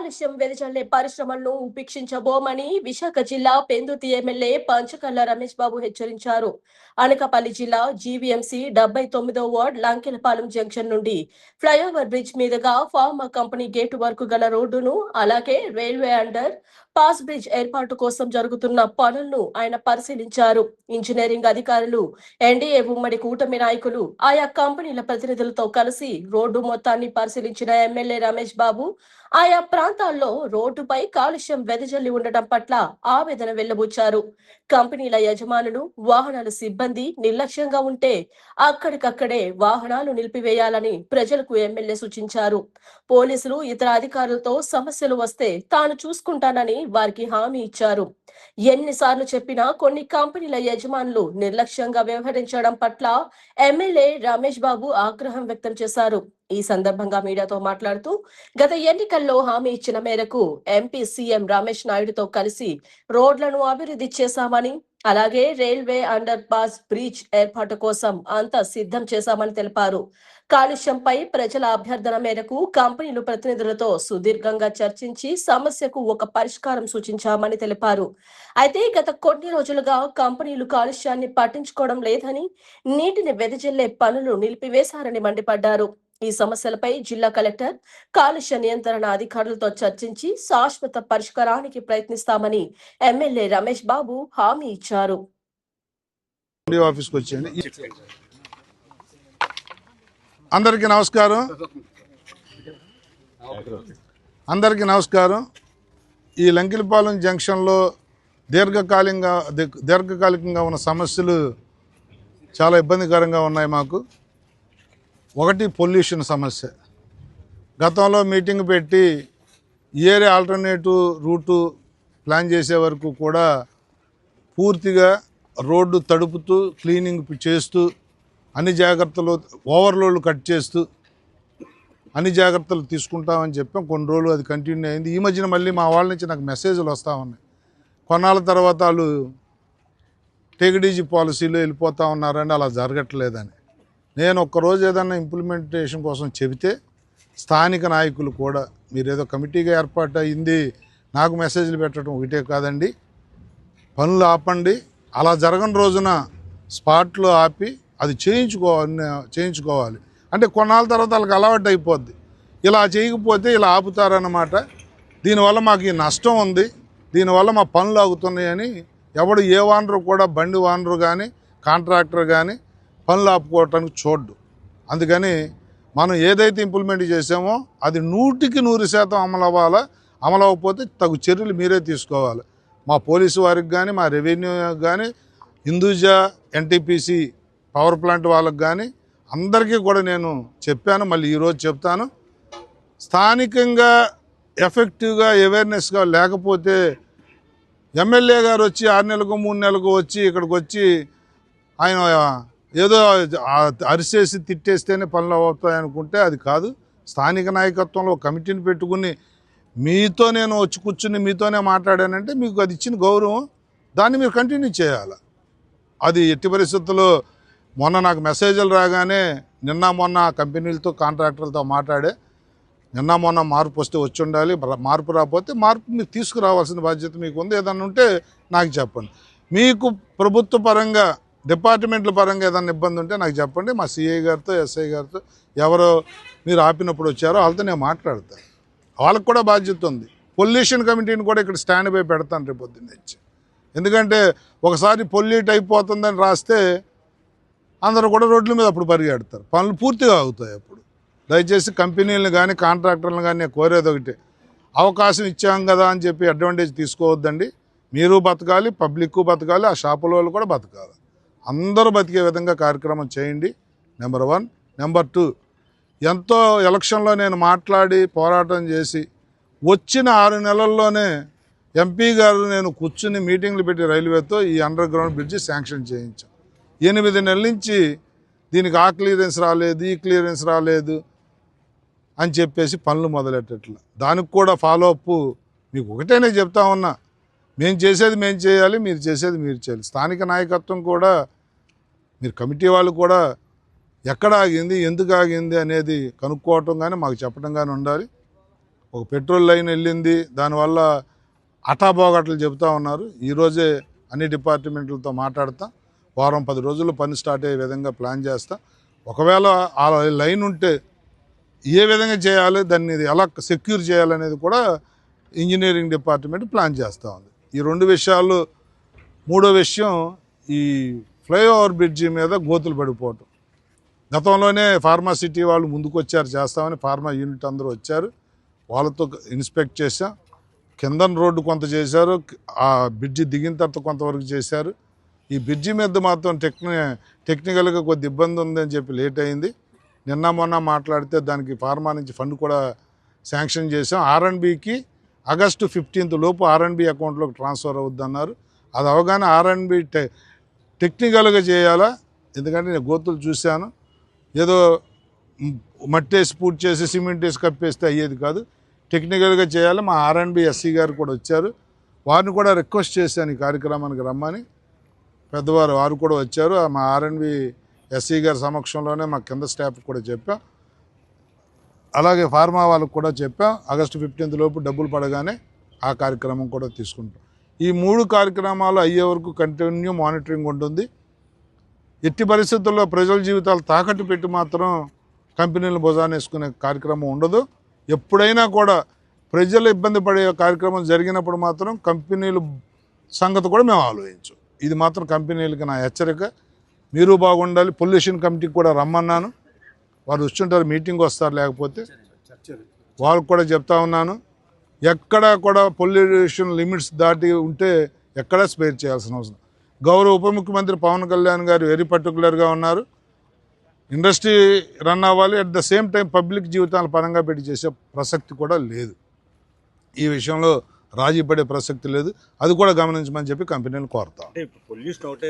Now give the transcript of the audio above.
కాలుష్యం వెదజల్లే పరిశ్రమలను ఉపేక్షించబోమని విశాఖ జిల్లా పెందుర్తి ఎమ్మెల్యే పంచకర్ల రమేష్ బాబు హెచ్చరించారు. అనకాపల్లి జిల్లా జీవీఎంసీ 79వ వార్డ్ లంకెలపాలెం జంక్షన్ నుండి ఫ్లైఓవర్ బ్రిడ్జ్ మీదుగా ఫార్మా కంపెనీ గేటు వరకు గల రోడ్డును, అలాగే రైల్వే అండర్ పాస్ బ్రిడ్జ్ ఏర్పాటు కోసం జరుగుతున్న పనులను ఆయన పరిశీలించారు. ఇంజనీరింగ్ అధికారులు, ఎన్డీఏ ఉమ్మడి కూటమి నాయకులు, ఆయా కంపెనీల ప్రతినిధులతో కలిసి రోడ్డు మొత్తాన్ని పరిశీలించిన ఎమ్మెల్యే రమేష్ బాబు ఆయా ప్రాంతాల్లో రోడ్డుపై కాలుష్యం వెదజల్లి ఉండటం పట్ల ఆవేదన వెళ్లబుచ్చారు. కంపెనీల యజమానులు, వాహనాల సిబ్బంది నిర్లక్ష్యంగా ఉంటే అక్కడికక్కడే వాహనాలు నిలిపివేయాలని ప్రజలకు ఎమ్మెల్యే సూచించారు. పోలీసులు, ఇతర అధికారులతో సమస్యలు వస్తే తాను చూసుకుంటానని వారికి హామీ ఇచ్చారు. ఎన్నిసార్లు చెప్పినా కొన్ని కంపెనీల యజమానులు నిర్లక్ష్యంగా వ్యవహరించడం పట్ల ఎమ్మెల్యే రమేష్ బాబు ఆగ్రహం వ్యక్తం చేశారు. ఈ సందర్భంగా మీడియాతో మాట్లాడుతూ గత ఎన్నికల్లో హామీ ఇచ్చిన మేరకు ఎంపీ సీఎం రమేష్ నాయుడుతో కలిసి రోడ్లను అభివృద్ధి చేశామని, అలాగే రైల్వే అండర్ పాస్ బ్రిడ్జ్ ఏర్పాటు కోసం అంతా సిద్ధం చేశామని తెలిపారు. కాలుష్యంపై ప్రజల అభ్యర్థన మేరకు కంపెనీలు ప్రతినిధులతో సుదీర్ఘంగా చర్చించి సమస్యకు ఒక పరిష్కారం సూచించామని తెలిపారు. అయితే గత కొన్ని రోజులుగా కంపెనీలు కాలుష్యాన్ని పట్టించుకోవడం లేదని, నీటిని వెదజల్లే పనులు నిలిపివేశారని మండిపడ్డారు. ఈ సమస్యలపై జిల్లా కలెక్టర్, కాలుష్య నియంత్రణ అధికారులతో చర్చించి శాశ్వత పరిష్కారానికి ప్రయత్నిస్తామని ఎమ్మెల్యే రమేష్ బాబు హామీ ఇచ్చారు. అందరికీ నమస్కారం. ఈ లంకిలపాలెం జంక్షన్లో దీర్ఘకాలికంగా ఉన్న సమస్యలు చాలా ఇబ్బందికరంగా ఉన్నాయి మాకు. ఒకటి పొల్యూషన్ సమస్య. గతంలో మీటింగ్ పెట్టి ఏరే ఆల్టర్నేటివ్ రూటు ప్లాన్ చేసే వరకు కూడా పూర్తిగా రోడ్డు తడుపుతూ, క్లీనింగ్ చేస్తూ, అన్ని జాగ్రత్తలు, ఓవర్లోడ్లు కట్ చేస్తూ అన్ని జాగ్రత్తలు తీసుకుంటామని చెప్పాం. కొన్ని రోజులు అది కంటిన్యూ అయింది. ఈ మధ్యన మళ్ళీ మా వాళ్ళ నుంచి నాకు మెసేజ్లు వస్తూ ఉన్నాయి. కొన్నాళ్ళ తర్వాత వాళ్ళు టేక్-ఇట్-ఈజీ పాలసీలో వెళ్ళిపోతూ ఉన్నారని, అలా జరగట్లేదని. నేను ఒక్కరోజు ఏదన్నా ఇంప్లిమెంటేషన్ కోసం చెబితే స్థానిక నాయకులు కూడా మీరు ఏదో కమిటీగా ఏర్పాటు అయింది నాకు మెసేజ్లు పెట్టడం ఒకటే కాదండి, పనులు ఆపండి, అలా జరగని రోజున స్పాట్లో ఆపి అది చేయించుకోవాలి. అంటే కొన్నాళ్ళ తర్వాత వాళ్ళకి అలవాటు అయిపోద్ది. ఇలా చేయకపోతే ఇలా ఆపుతారన్నమాట. దీనివల్ల మాకు ఈ నష్టం ఉంది, దీనివల్ల మా పనులు ఆగుతున్నాయని ఎవడు ఏ వానరు కూడా, బండి వానరు కానీ కాంట్రాక్టర్ కానీ పనులు ఆపుకోవటానికి చూడ్డు. అందుకని మనం ఏదైతే ఇంప్లిమెంట్ చేసామో అది 100% అమలు అవ్వాలా. అమలు అవ్వకపోతే తగు చర్యలు మీరే తీసుకోవాలి. మా పోలీసు వారికి కానీ, మా రెవెన్యూ కానీ, హిందూజా, ఎన్టీపీసీ పవర్ ప్లాంట్ వాళ్ళకి కానీ అందరికీ కూడా నేను చెప్పాను, మళ్ళీ ఈరోజు చెప్తాను. స్థానికంగా ఎఫెక్టివ్గా అవేర్నెస్గా లేకపోతే ఎమ్మెల్యే గారు వచ్చి 6 నెలలకు 3 నెలలకు వచ్చి ఇక్కడికి వచ్చి ఆయన ఏదో అరిసేసి తిట్టేస్తేనే పనులు అవుతాయి అనుకుంటే అది కాదు. స్థానిక నాయకత్వంలో కమిటీని పెట్టుకుని మీతో నేను వచ్చి కూర్చుని మీతోనే మాట్లాడానంటే మీకు అది ఇచ్చిన గౌరవం, దాన్ని మీరు కంటిన్యూ చేయాలి. అది ఎట్టి పరిస్థితుల్లో మొన్న నాకు మెసేజ్లు రాగానే మొన్న కంపెనీలతో, కాంట్రాక్టర్లతో మాట్లాడే మొన్న మార్పు వస్తే వచ్చి ఉండాలి, మార్పు రాకపోతే మార్పు మీరు తీసుకురావాల్సిన బాధ్యత మీకు ఉంది. ఏదన్నా ఉంటే నాకు చెప్పండి. మీకు ప్రభుత్వ పరంగా, డిపార్ట్మెంట్ల పరంగా ఏదైనా ఇబ్బంది ఉంటే నాకు చెప్పండి. మా సిఐ గారితో, ఎస్ఐ గారితో ఎవరో మీరు ఆపినప్పుడు వచ్చారో వాళ్ళతో నేను మాట్లాడతాను. వాళ్ళకు కూడా బాధ్యత ఉంది. పొల్యూషన్ కమిటీని కూడా ఇక్కడ స్టాండ్ బై పెడతాను రేపు పొద్దున్న నుంచి. ఎందుకంటే ఒకసారి పొల్యూట్ అయిపోతుందని రాస్తే అందరూ కూడా రోడ్ల మీద అప్పుడు పరిగెడతారు, పనులు పూర్తిగా అవుతాయి. అప్పుడు దయచేసి కంపెనీలను కానీ, కాంట్రాక్టర్లను కానీ నేను కోరేది ఒకటి, అవకాశం ఇచ్చాం కదా అని చెప్పి అడ్వాంటేజ్ తీసుకోవద్దండి. మీరు బతకాలి, పబ్లిక్ బతకాలి, ఆ షాపుల వాళ్ళు కూడా బతకాలి. అందరూ బతికే విధంగా కార్యక్రమం చేయండి. నెంబర్ 1. నెంబర్ 2, ఎంతో ఎలక్షన్లో నేను మాట్లాడి పోరాటం చేసి వచ్చిన 6 నెలల్లోనే ఎంపీ గారు నేను కూర్చుని మీటింగ్లు పెట్టి రైల్వేతో ఈ అండర్ గ్రౌండ్ బ్రిడ్జి శాంక్షన్ చేయించాం. 8 నెలల నుంచి దీనికి ఆ క్లియరెన్స్ రాలేదు, ఈ క్లియరెన్స్ రాలేదు అని చెప్పేసి పనులు మొదలెట్టట్ల. దానికి కూడా ఫాలో అప్ మీకు ఒకటేనే చెప్తా ఉన్నా, మేము చేసేది మేము చేయాలి, మీరు చేసేది మీరు చేయాలి. స్థానిక నాయకత్వం కూడా, మీరు కమిటీ వాళ్ళు కూడా ఎక్కడ ఆగింది, ఎందుకు ఆగింది అనేది కనుక్కోవటం కానీ మాకు చెప్పడం కానీ ఉండాలి. ఒక పెట్రోల్ లైన్ వెళ్ళింది, దానివల్ల అటాబోగట్లు చెబుతూ ఉన్నారు. ఈరోజే అన్ని డిపార్ట్మెంట్లతో మాట్లాడతా, వారం 10 రోజుల్లో పని స్టార్ట్ అయ్యే విధంగా ప్లాన్ చేస్తా. ఒకవేళ ఆ లైన్ ఉంటే ఏ విధంగా చేయాలి, దాన్ని ఎలా సెక్యూర్ చేయాలనేది కూడా ఇంజనీరింగ్ డిపార్ట్మెంట్ ప్లాన్ చేస్తూ ఉంది. ఈ 2 విషయాలు. మూడో విషయం, ఈ ఫ్లైఓవర్ బ్రిడ్జి మీద గోతులు పడిపోవటం. గతంలోనే ఫార్మాసిటీ వాళ్ళు ముందుకు వచ్చారు చేస్తామని, ఫార్మా యూనిట్ అందరూ వచ్చారు, వాళ్ళతో ఇన్స్పెక్ట్ చేశాం. కింద రోడ్డు కొంత చేశారు, ఆ బ్రిడ్జి దిగిన తర్వాత కొంతవరకు చేశారు. ఈ బ్రిడ్జి మీద మాత్రం టెక్నికల్గా కొద్ది ఇబ్బంది ఉందని చెప్పి లేట్ అయింది. నిన్న మొన్న మాట్లాడితే దానికి ఫార్మా నుంచి ఫండ్ కూడా శాంక్షన్ చేసాం. R&Bకి ఆగస్టు 15 లోపు R&B అకౌంట్లోకి ట్రాన్స్ఫర్ అవుద్దన్నారు. అది అవగానే R&B టెక్నికల్గా చేయాలా, ఎందుకంటే నేను గోతులు చూశాను. ఏదో మట్టి వేసి పూర్తి చేసి సిమెంట్ వేసి కప్పేస్తే అయ్యేది కాదు, టెక్నికల్గా చేయాలి. మా R&B SC గారు కూడా వచ్చారు, వారిని కూడా రిక్వెస్ట్ చేశాను ఈ కార్యక్రమానికి రమ్మని. పెద్దవారు వారు కూడా వచ్చారు. మా R&B SC గారి సమక్షంలోనే మా కింద స్టాఫ్ కూడా చెప్పాం, అలాగే ఫార్మా వాళ్ళకు కూడా చెప్పాం. ఆగస్టు 15 లోపు డబ్బులు పడగానే ఆ కార్యక్రమం కూడా తీసుకుంటాం. ఈ 3 కార్యక్రమాలు అయ్యే వరకు కంటిన్యూ మానిటరింగ్ ఉంటుంది. ఎట్టి పరిస్థితుల్లో ప్రజల జీవితాలు తాకట్టు పెట్టి మాత్రం కంపెనీలు భుజాన్ని వేసుకునే కార్యక్రమం ఉండదు. ఎప్పుడైనా కూడా ప్రజలు ఇబ్బంది పడే కార్యక్రమం జరిగినప్పుడు మాత్రం కంపెనీలు సంగతి కూడా మేము ఆలోచించు. ఇది మాత్రం కంపెనీలకి నా హెచ్చరిక. మీరు బాగుండాలి. పొల్యూషన్ కమిటీకి కూడా రమ్మన్నాను, వారు వచ్చుంటారు, మీటింగ్ వస్తారు, లేకపోతే వాళ్ళకు కూడా చెప్తా ఉన్నాను. ఎక్కడా కూడా పొల్యూషన్ లిమిట్స్ దాటి ఉంటే ఎక్కడా స్పేర్ చేయాల్సిన అవసరం. గౌరవ ఉప ముఖ్యమంత్రి పవన్ కళ్యాణ్ గారు వెరీ పర్టికులర్గా ఉన్నారు. ఇండస్ట్రీ రన్ అవ్వాలి, at the same time public జీవితాల పరంగా పెట్టి చేసే ప్రసక్తి కూడా లేదు. ఈ విషయంలో రాజీ పడే ప్రసక్తి లేదు. అది కూడా గమనించమని చెప్పి కంపెనీలు కోరుతాం. పొల్యూషన్ ఒకటే